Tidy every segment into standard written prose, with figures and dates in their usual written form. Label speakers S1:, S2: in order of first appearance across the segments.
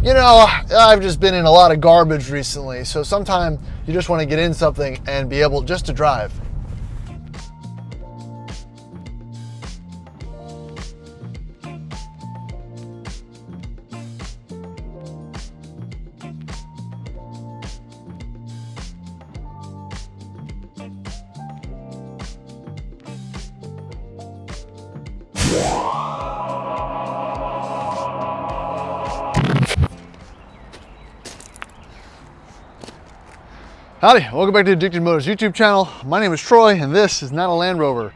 S1: You know, I've just been in a lot of garbage recently, so sometimes you just want to get in something and be able just to drive. Howdy, welcome back to the Addicted Motors YouTube channel. My name is Troy and this is not a Land Rover,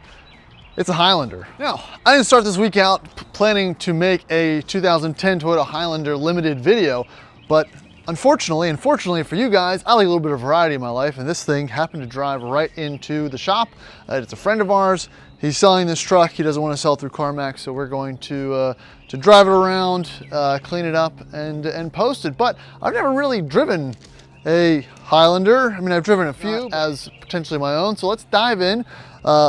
S1: it's a Highlander. Now, I didn't start this week out planning to make a 2010 Toyota Highlander limited video, but unfortunately for you guys, I like a little bit of variety in my life, and this thing happened to drive right into the shop. It's a friend of ours. He's selling this truck. He doesn't want to sell through CarMax, so we're going to drive it around, clean it up, and post it. But I've never really driven a Highlander. I mean, I've driven a few as potentially my own. So let's dive in,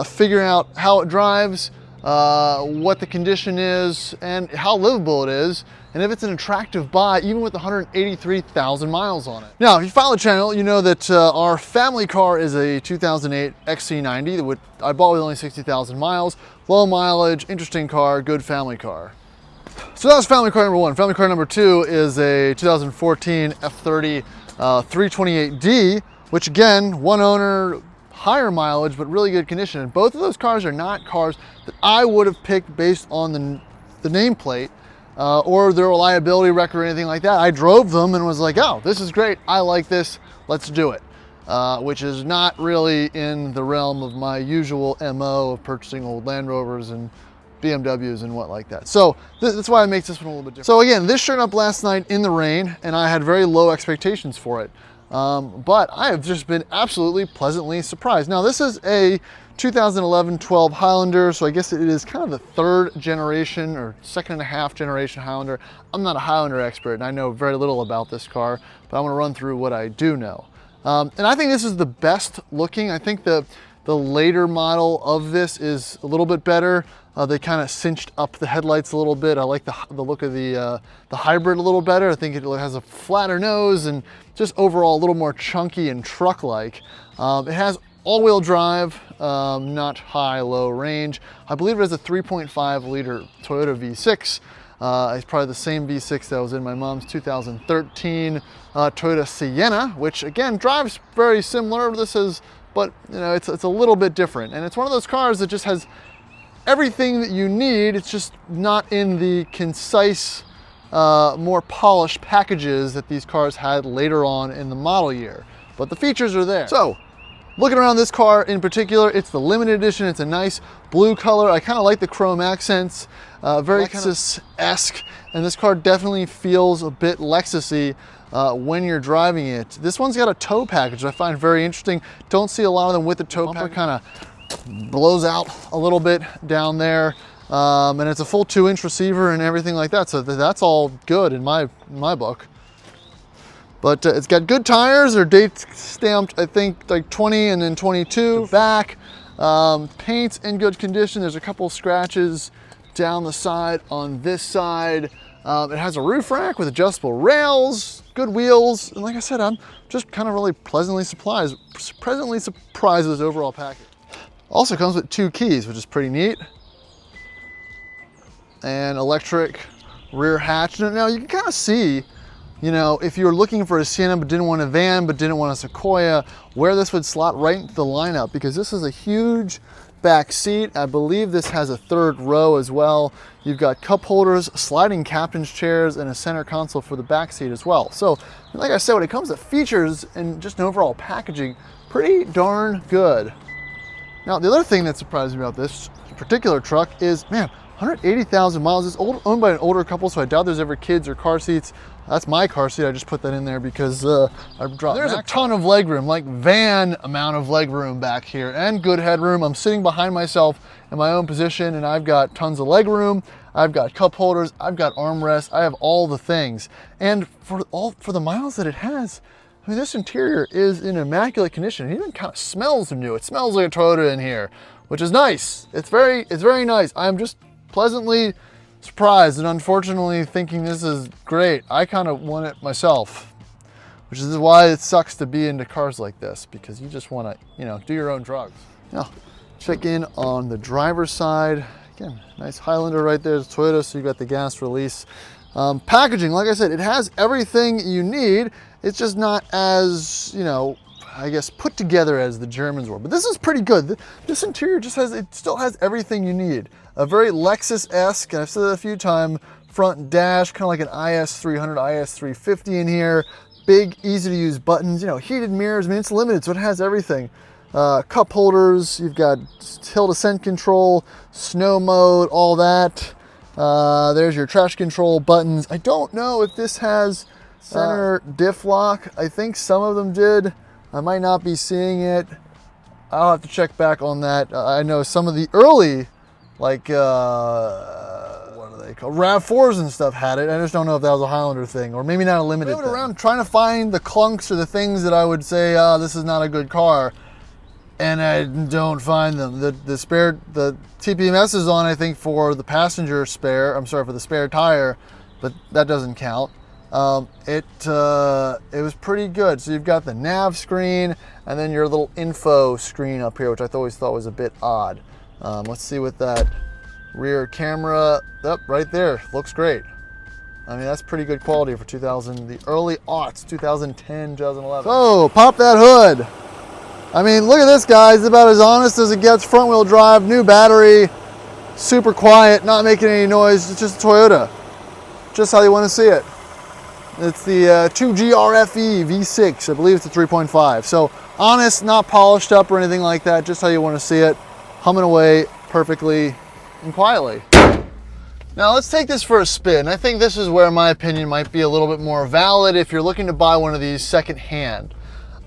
S1: figure out how it drives, what the condition is, and how livable it is, and if it's an attractive buy, even with 183,000 miles on it. Now, if you follow the channel, you know that our family car is a 2008 XC90 that I bought with only 60,000 miles, low mileage, interesting car, good family car. So that was family car number one. Family car number two is a 2014 F30 328D, which again, one owner, higher mileage, but really good condition. And both of those cars are not cars that I would have picked based on the nameplate or their reliability record or anything like that. I drove them and was like, oh, this is great. I like this. Let's do it. Which is not really in the realm of my usual MO of purchasing old Land Rovers and BMWs and what like that. So that's why it makes this one a little bit different. So again, this showed up last night in the rain and I had very low expectations for it. But I have just been absolutely pleasantly surprised. Now this is a 2011-12 Highlander, so I guess it is kind of the third generation or second and a half generation Highlander. I'm not a Highlander expert and I know very little about this car, but I'm gonna run through what I do know. And I think this is the best looking. I think the later model of this is a little bit better. They kind of cinched up the headlights a little bit. I like the look of the hybrid a little better. I think it has a flatter nose and just overall a little more chunky and truck-like. It has all-wheel drive, not high-low range. I believe it has a 3.5 liter Toyota V6. It's probably the same V6 that was in my mom's 2013 Toyota Sienna, which again drives very similar. This is, but you know, it's a little bit different, and it's one of those cars that just has everything that you need. It's just not in the concise, more polished packages that these cars had later on in the model year, but the features are there. So looking around this car in particular, it's the limited edition. It's a nice blue color. I kind of like the chrome accents, very Lexus-esque, and this car definitely feels a bit Lexus-y when you're driving it. This one's got a tow package I find very interesting. Don't see a lot of them with the tow package. Kind of blows out a little bit down there, and it's a full 2-inch receiver and everything like that, so that's all good in my book. But it's got good tires. They're date stamped, I think, like 20 and then 22. The back, paint's in good condition. There's a couple scratches down the side on this side. It has a roof rack with adjustable rails, good wheels, and like I said, I'm just kind of really pleasantly surprised with this overall package. Also comes with 2 keys, which is pretty neat. And electric rear hatch. Now you can kind of see, you know, if you were looking for a Sienna but didn't want a van, but didn't want a Sequoia, where this would slot right into the lineup, because this is a huge back seat. I believe this has a 3rd row as well. You've got cup holders, sliding captain's chairs, and a center console for the back seat as well. So, like I said, when it comes to features and just an overall packaging, pretty darn good. Now, the other thing that surprised me about this particular truck is, man, 180,000 miles. It's owned by an older couple, so I doubt there's ever kids or car seats. That's my car seat. I just put that in there because I've dropped. There's a ton of legroom, like van amount of legroom back here, and good headroom. I'm sitting behind myself in my own position, and I've got tons of legroom. I've got cup holders. I've got armrests. I have all the things. And for the miles that it has, I mean, this interior is in immaculate condition. It even kind of smells new. It smells like a Toyota in here, which is nice. It's very nice. I'm just pleasantly surprised and unfortunately thinking this is great. I kind of want it myself, which is why it sucks to be into cars like this, because you just want to, you know, do your own drugs. Now, check in on the driver's side. Again, nice Highlander right there, it's Toyota, so you got the gas release. Packaging, like I said, it has everything you need. It's just not as, you know, I guess put together as the Germans were, but this is pretty good. This interior just has, it still has everything you need. A very Lexus-esque, and I've said it a few times, front dash, kind of like an IS300, IS350 in here. Big, easy to use buttons, you know, heated mirrors. I mean, it's limited, so it has everything. Cup holders, you've got hill descent control, snow mode, all that. There's your traction control buttons. I don't know if this has center diff lock. I think some of them did. I might not be seeing it. I'll have to check back on that. I know some of the early, like, what are they called? RAV4s and stuff had it. I just don't know if that was a Highlander thing, or maybe not a limited thing. Around trying to find the clunks or the things that I would say, this is not a good car, and I don't find them. The TPMS is on, I think, for the passenger spare. I'm sorry, for the spare tire, but that doesn't count. It was pretty good. So you've got the nav screen and then your little info screen up here, which I always thought was a bit odd. Let's see what that rear camera, right there, looks great. I mean, that's pretty good quality for the early aughts, 2010, 2011. So pop that hood. I mean, look at this, guys. It's about as honest as it gets. Front wheel drive, new battery, super quiet, not making any noise. It's just a Toyota, just how you want to see it. It's the 2GRFE V6, I believe it's a 3.5. So honest, not polished up or anything like that, just how you want to see it, humming away perfectly and quietly. Now let's take this for a spin. I think this is where my opinion might be a little bit more valid if you're looking to buy one of these secondhand.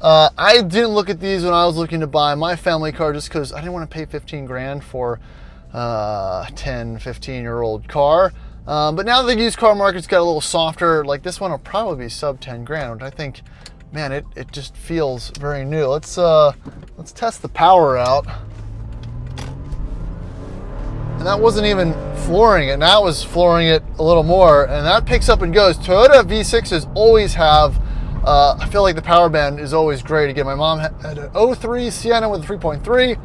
S1: I didn't look at these when I was looking to buy my family car just because I didn't want to pay 15 grand for a 10, 15-year-old car. But now the used car market's got a little softer, like this one will probably be sub 10 grand, which I think, man, it just feels very new. Let's test the power out. And that wasn't even flooring it. Now it was flooring it a little more, and that picks up and goes. Toyota V6s always have, I feel like the power band is always great. Again, my mom had an 03 Sienna with a 3.3.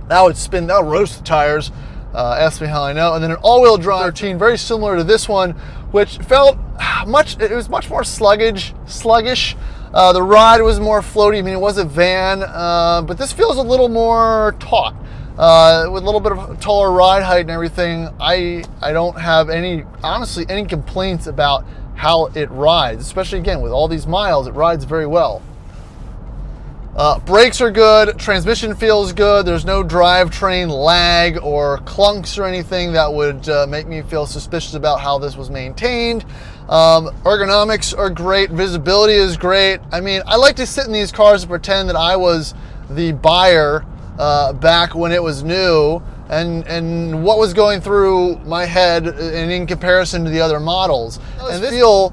S1: That would spin, that would roast the tires. Ask me how I know. And then an all-wheel drive 13, very similar to this one, which felt it was much more sluggish. The ride was more floaty. I mean, it was a van, but this feels a little more taut, with a little bit of taller ride height and everything. I don't have honestly any complaints about how it rides, especially again with all these miles. It rides very well. Brakes are good, transmission feels good, there's no drivetrain lag or clunks or anything that would make me feel suspicious about how this was maintained. Ergonomics are great, visibility is great. I mean, I like to sit in these cars and pretend that I was the buyer back when it was new and what was going through my head and in comparison to the other models. And this feel,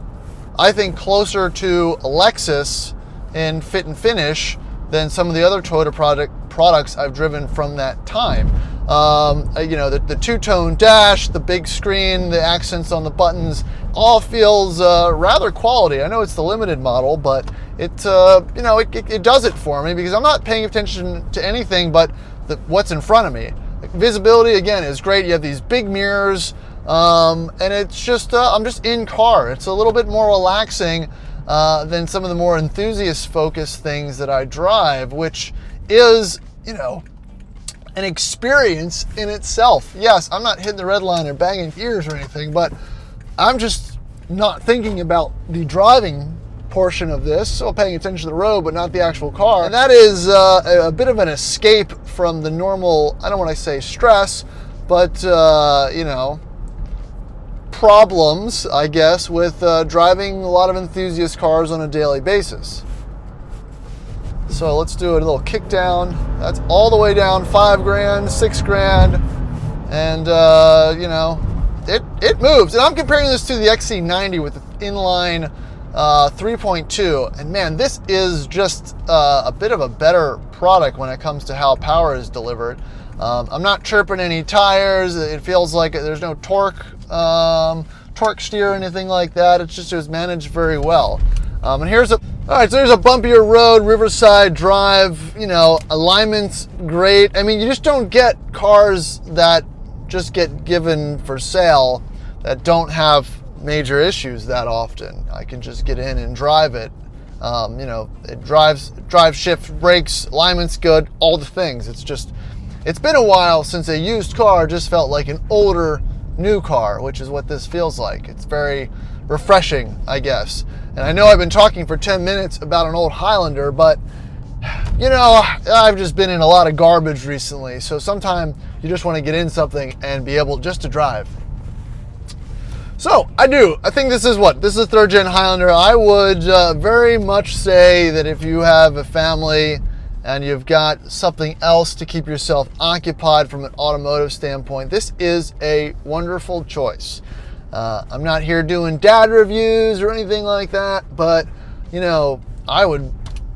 S1: I think, closer to a Lexus in fit and finish than some of the other Toyota products I've driven from that time. You know, the two-tone dash, the big screen, the accents on the buttons, all feels rather quality. I know it's the limited model, but it you know, it does it for me because I'm not paying attention to anything but what's in front of me. Like, visibility again is great. You have these big mirrors, and it's just I'm just in car. It's a little bit more relaxing than some of the more enthusiast-focused things that I drive, which is, you know, an experience in itself. Yes, I'm not hitting the red line or banging gears or anything, but I'm just not thinking about the driving portion of this, so paying attention to the road, but not the actual car. And that is a bit of an escape from the normal, I don't want to say stress, but, you know, problems, I guess, with driving a lot of enthusiast cars on a daily basis. So let's do a little kick down. That's all the way down 5 grand, 6 grand, and you know, it moves. And I'm comparing this to the XC90 with the inline 3.2, and man, this is just a bit of a better product when it comes to how power is delivered. I'm not chirping any tires. It feels like there's no torque steer or anything like that. It's just managed very well. And here's all right, so here's a bumpier road, Riverside Drive, you know, alignment's great. I mean, you just don't get cars that just get given for sale that don't have major issues that often. I can just get in and drive it. You know, it drive, shift, brakes, alignment's good, all the things. It's been a while since a used car just felt like an older new car, which is what this feels like. It's very refreshing, I guess. And I know I've been talking for 10 minutes about an old Highlander, but you know, I've just been in a lot of garbage recently. So sometimes you just want to get in something and be able just to drive. So I think this is third gen Highlander. I would very much say that if you have a family and you've got something else to keep yourself occupied from an automotive standpoint, this is a wonderful choice. I'm not here doing dad reviews or anything like that, but you know, I would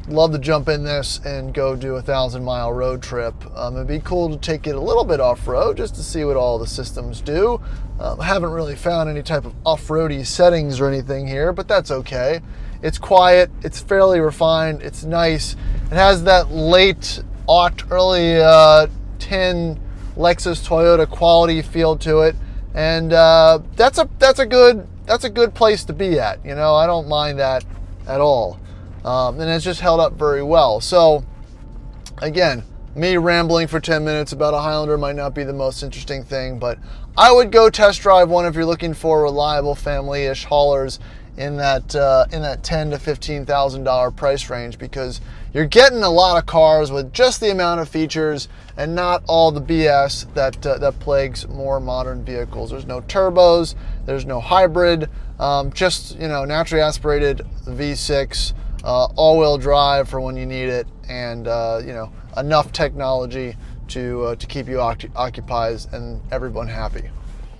S1: love to jump in this and go do a 1,000-mile road trip. It'd be cool to take it a little bit off-road just to see what all the systems do. I haven't really found any type of off-roady settings or anything here, but that's okay. It's quiet, it's fairly refined, it's nice. It has that late early 10 Lexus Toyota quality feel to it. And that's a good place to be at. You know, I don't mind that at all. And it's just held up very well. So again, me rambling for 10 minutes about a Highlander might not be the most interesting thing, but I would go test drive one if you're looking for reliable family-ish haulers in that $10,000 to $15,000 price range, because you're getting a lot of cars with just the amount of features and not all the BS that plagues more modern vehicles. There's no turbos, there's no hybrid, just, you know, naturally aspirated V6, all-wheel drive for when you need it, and you know, enough technology to keep you occupied and everyone happy.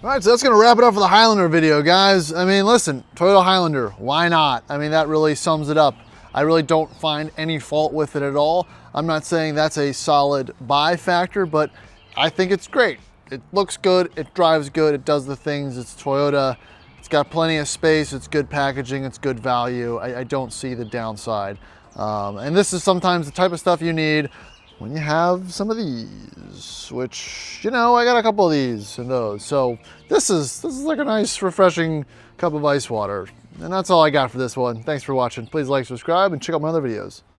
S1: All right, so that's going to wrap it up for the Highlander video, guys. I mean, listen, Toyota Highlander, why not? I mean, that really sums it up. I really don't find any fault with it at all. I'm not saying that's a solid buy factor, but I think it's great. It looks good, it drives good, it does the things, it's Toyota. It's got plenty of space, it's good packaging, it's good value. I don't see the downside. And this is sometimes the type of stuff you need when you have some of these, which, you know, I got a couple of these and those. So this is like a nice, refreshing cup of ice water. And that's all I got for this one. Thanks for watching. Please like, subscribe, and check out my other videos.